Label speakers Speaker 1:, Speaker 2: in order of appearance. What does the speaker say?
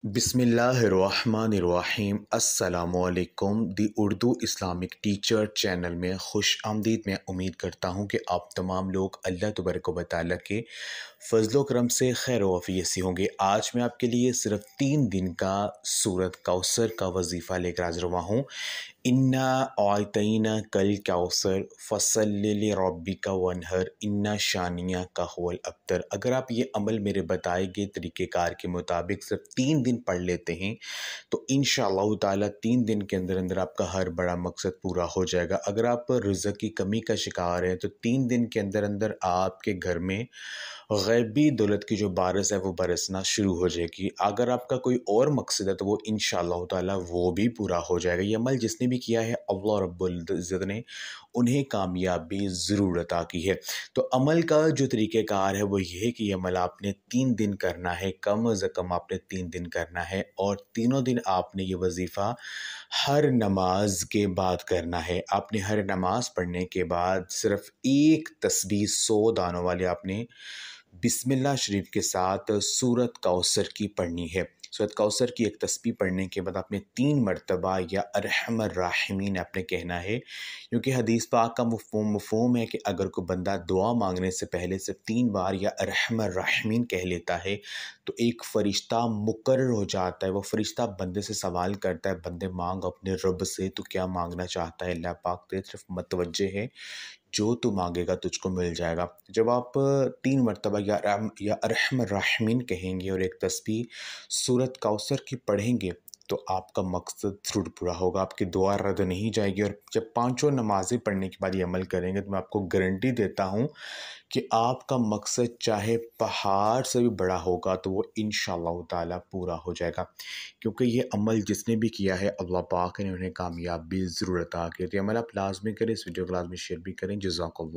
Speaker 1: बिस्मिल्लाहिर्रहमानिर्रहीम अस्सलामुअलैकुम। दी Urdu Islamic teacher channel में खुश आमदीद। मैं उम्मीद करता हूँ कि आप तमाम लोग अल्लाह तबारक व तआला के फ़ज़्ल व करम से खैर वाफ़ियत से होंगे। आज मैं आपके लिए सिर्फ़ 3 दिन का सूरत कौसर का वजीफ़ा लेकर हाज़िर हुआ हूँ। इन्ना आतैना कल कौसर फ़सल्लि लिरब्बिका वन्हर इन्ना शानिया का हुवल अब्तर। अगर आप ये अमल मेरे बताए गए तरीक़ेकार के मुताबिक सिर्फ 3 दिन पढ़ लेते हैं तो इंशाअल्लाह ताला 3 दिन के अंदर अंदर आपका हर बड़ा मकसद पूरा हो जाएगा। अगर आप रिज़्क़ की कमी का शिकार हैं तो 3 दिन के अंदर अंदर आपके घर में गैबी दौलत की जो बारिश है वो बरसना शुरू हो जाएगी। अगर आपका कोई और मकसद है तो वो इंशाअल्लाह ताला वो भी पूरा हो जाएगा। ये अमल जिसने भी किया है अल्लाह रब्बुल इज़्ज़त ने उन्हें कामयाबी ज़रूर अता की है। तो अमल का जो तरीक़ेकार है वो ये है कि ये अमल आपने 3 दिन करना है, कम अज़ कम आपने 3 दिन करना है और तीनों दिन आपने ये वजीफ़ा हर नमाज के बाद करना है। आपने हर नमाज पढ़ने के बाद सिर्फ एक तस्बीह 100 दानों वाली आपने बिस्मिल्लाह शरीफ के साथ सूरत कौसर की पढ़नी है। सूरत कौसर की एक तस्बीह पढ़ने के बाद आपने 3 मरतबा या अरहमर राहिमीन आपने कहना है, क्योंकि हदीस पाक का मफ़हूम है कि अगर कोई बंदा दुआ मांगने से पहले सिर्फ 3 बार या अरहमर राहिमीन कह लेता है तो एक फ़रिश्ता मुकर्रर हो जाता है। वो फ़रिश्ता बंदे से सवाल करता है, बंदे मांग अपने रब से, तू क्या मांगना चाहता है, अल्लाह पाक तेरी तरफ मतवज्जे है, जो तू मांगेगा तुझको मिल जाएगा। जब आप 3 मरतबा या अरहमर राहिमीन कहेंगे और एक तस्बीह सूरत कौसर की पढ़ेंगे तो आपका मकसद ज़रूर पूरा होगा, आपकी दुआ रद्द नहीं जाएगी। और जब पाँचों नमाज़ें पढ़ने के बाद ये अमल करेंगे तो मैं आपको गारंटी देता हूँ कि आपका मकसद चाहे पहाड़ से भी बड़ा होगा तो वो इंशाअल्लाह ताला पूरा हो जाएगा। क्योंकि ये अमल जिसने भी किया है अल्लाह पाक ने उन्हें कामयाबी ज़रूर अता की है। तो ये अमल आप लाज़मी करें, इस वीडियो को लाज़मी शेयर भी करें। जज़ाकल्लाह।